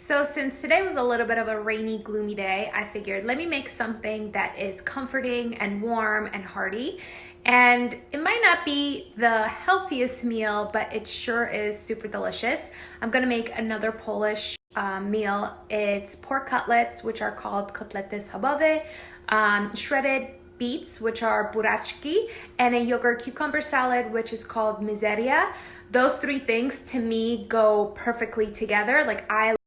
So since today was a little bit of a rainy, gloomy day, I figured let me make something that is comforting and warm and hearty. And it might not be the healthiest meal, but it sure is super delicious. I'm gonna make another Polish meal. It's pork cutlets, which are called Cutlets schabowe, shredded beets, which are buraczki, and a yogurt cucumber salad, which is called mizeria. Those three things to me go perfectly together.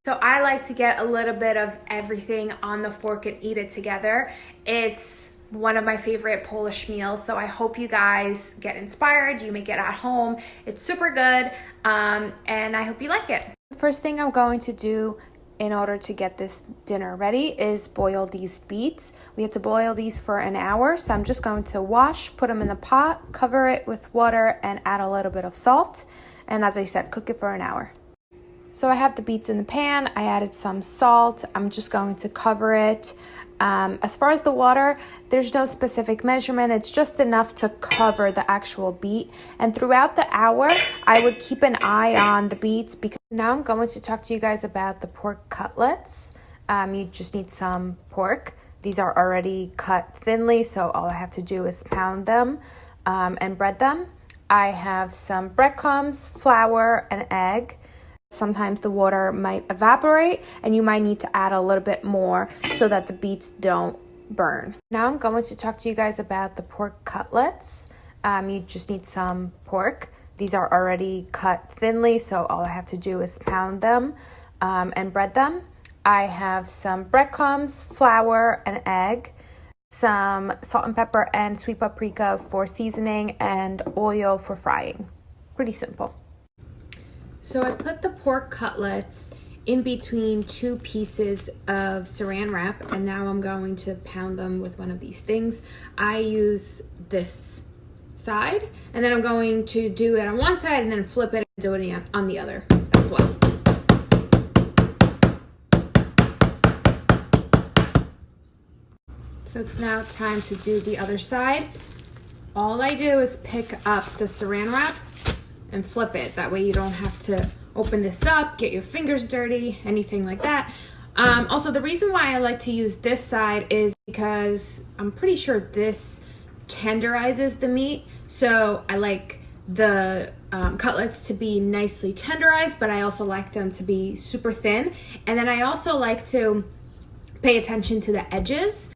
So I like to get a little bit of everything on the fork and eat it together. It's one of my favorite Polish meals, so I hope you guys get inspired. You make it at home. It's super good, and I hope you like it. The first thing I'm going to do in order to get this dinner ready is boil these beets. We have to boil these for an hour, so I'm just going to wash, put them in the pot, cover it with water, and add a little bit of salt. And as I said, cook it for an hour. So I have the beets in the pan. I added some salt. I'm just going to cover it. As far as the water, there's no specific measurement. It's just enough to cover the actual beet. And throughout the hour, I would keep an eye on the beets, because now I'm going to talk to you guys about the pork cutlets. You just need some pork. These are already cut thinly, so all I have to do is pound them and bread them. I have some breadcrumbs, flour, and egg. Sometimes the water might evaporate and you might need to add a little bit more so that the beets don't burn. Now I'm going to talk to you guys about the pork cutlets. You just need some pork. These are already cut thinly, so all I have to do is pound them and bread them. I have some breadcrumbs, flour, and egg, some salt and pepper and sweet paprika for seasoning, and oil for frying. Pretty simple. So I put the pork cutlets in between two pieces of saran wrap, and now I'm going to pound them with one of these things. I use this side, and then I'm going to do it on one side and then flip it and do it on the other as well. So it's now time to do the other side. All I do is pick up the saran wrap and flip it. That way you don't have to open this up, get your fingers dirty, anything like that. Also, the reason why I like to use this side is because I'm pretty sure this tenderizes the meat. So I like the cutlets to be nicely tenderized, but I also like them to be super thin. And then I also like to pay attention to the edges,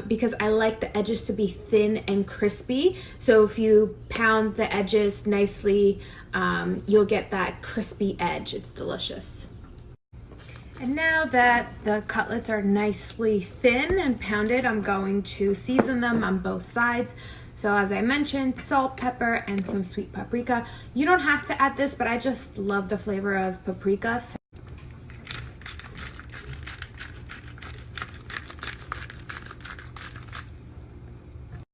because I like the edges to be thin and crispy. So if you pound the edges nicely, you'll get that crispy edge. It's delicious. And now that the cutlets are nicely thin and pounded, I'm going to season them on both sides. So as I mentioned, salt, pepper, and some sweet paprika. You don't have to add this, but I just love the flavor of paprika.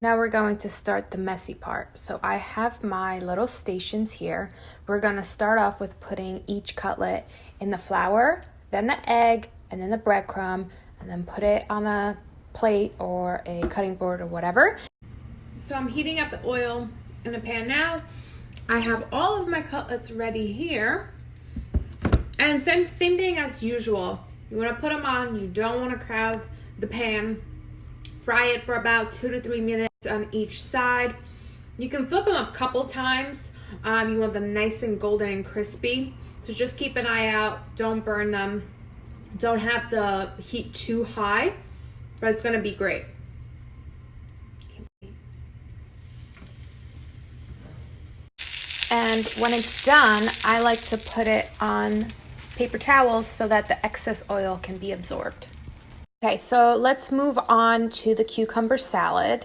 Now we're going to start the messy part. So I have my little stations here. We're going to start off with putting each cutlet in the flour, then the egg, and then the breadcrumb, and then put it on a plate or a cutting board or whatever. So I'm heating up the oil in the pan now. I have all of my cutlets ready here. And same thing as usual. You want to put them on. You don't want to crowd the pan. Fry it for about 2 to 3 minutes on each side. You can flip them a couple times. You want them nice and golden and crispy. So just keep an eye out. Don't burn them. Don't have the heat too high, but it's going to be great. And when it's done, I like to put it on paper towels so that the excess oil can be absorbed. Okay, so let's move on to the cucumber salad.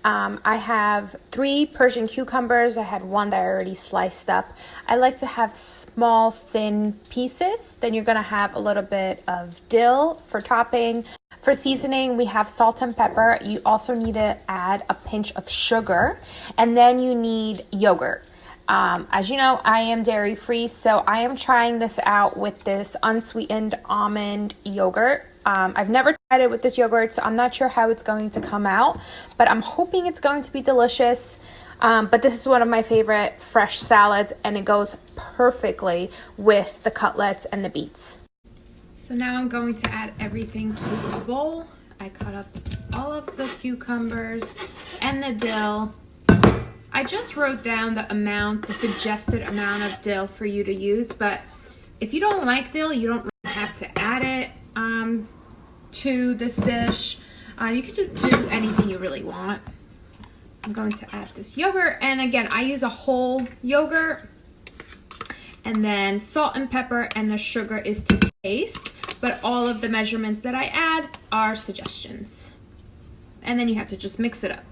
I have 3 Persian cucumbers. I had one that I already sliced up. I like to have small, thin pieces. Then you're gonna have a little bit of dill for topping. For seasoning, we have salt and pepper. You also need to add a pinch of sugar, and then you need yogurt. As you know, I am dairy free, so I am trying this out with this unsweetened almond yogurt. I've never tried it with this yogurt, so I'm not sure how it's going to come out, but I'm hoping it's going to be delicious. But this is one of my favorite fresh salads, and it goes perfectly with the cutlets and the beets. So now I'm going to add everything to a bowl. I cut up all of the cucumbers and the dill. I just wrote down the suggested amount of dill for you to use, but if you don't like dill, you don't really have to add it to this dish. You can just do anything you really want. I'm going to add this yogurt, and again, I use a whole yogurt, and then salt and pepper, and the sugar is to taste, but all of the measurements that I add are suggestions. And then you have to just mix it up.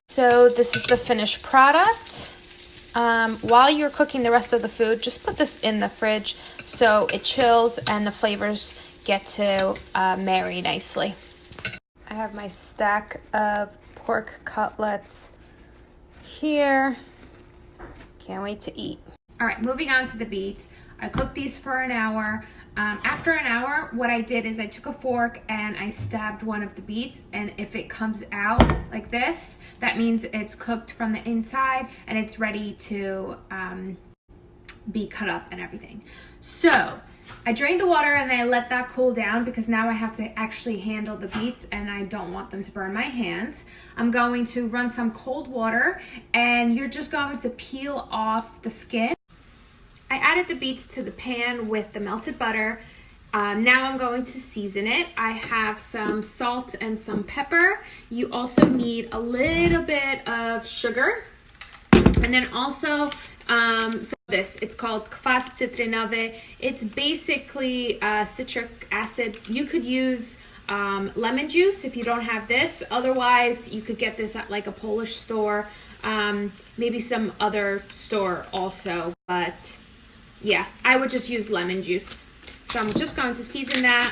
So this is the finished product. While you're cooking the rest of the food, just put this in the fridge so it chills and the flavors get to marry nicely. I have my stack of pork cutlets here. Can't wait to eat. All right, moving on to the beets. I cooked these for an hour. After an hour, what I did is I took a fork and I stabbed one of the beets, and if it comes out like this, that means it's cooked from the inside and it's ready to be cut up and everything. So I drained the water and I let that cool down because now I have to actually handle the beets and I don't want them to burn my hands. I'm going to run some cold water and you're just going to peel off the skin. I added the beets to the pan with the melted butter. Now I'm going to season it. I have some salt and some pepper. You also need a little bit of sugar. And then also this, it's called kwas cytrynowy. It's basically citric acid. You could use lemon juice if you don't have this. Otherwise, you could get this at like a Polish store, maybe some other store also, but yeah, I would just use lemon juice. So I'm just going to season that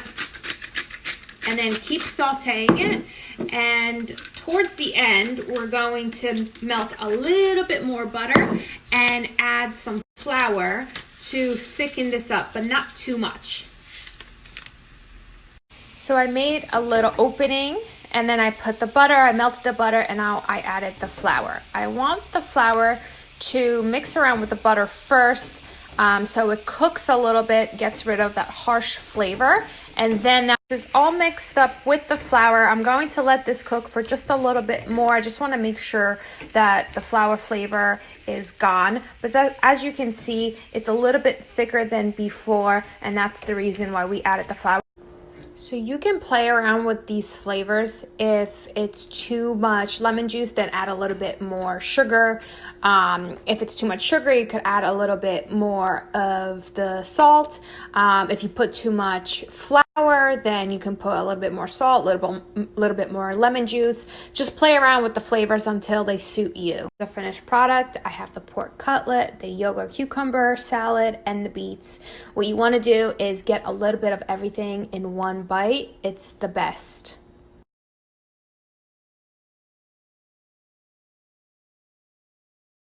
and then keep sauteing it. And towards the end, we're going to melt a little bit more butter and add some flour to thicken this up, but not too much. So I made a little opening and then I put the butter, I melted the butter, and now I added the flour. I want the flour to mix around with the butter first, so it cooks a little bit, gets rid of that harsh flavor. And then now this is all mixed up with the flour. I'm going to let this cook for just a little bit more. I just want to make sure that the flour flavor is gone. But as you can see, it's a little bit thicker than before, and that's the reason why we added the flour. So you can play around with these flavors. If it's too much lemon juice, then add a little bit more sugar. If it's too much sugar, you could add a little bit more of the salt. If you put too much flour, then you can put a little bit more salt, a little bit more lemon juice. Just play around with the flavors until they suit you. The finished product, I have the pork cutlet, the yogurt cucumber salad, and the beets. What you want to do is get a little bit of everything in one bite. It's the best.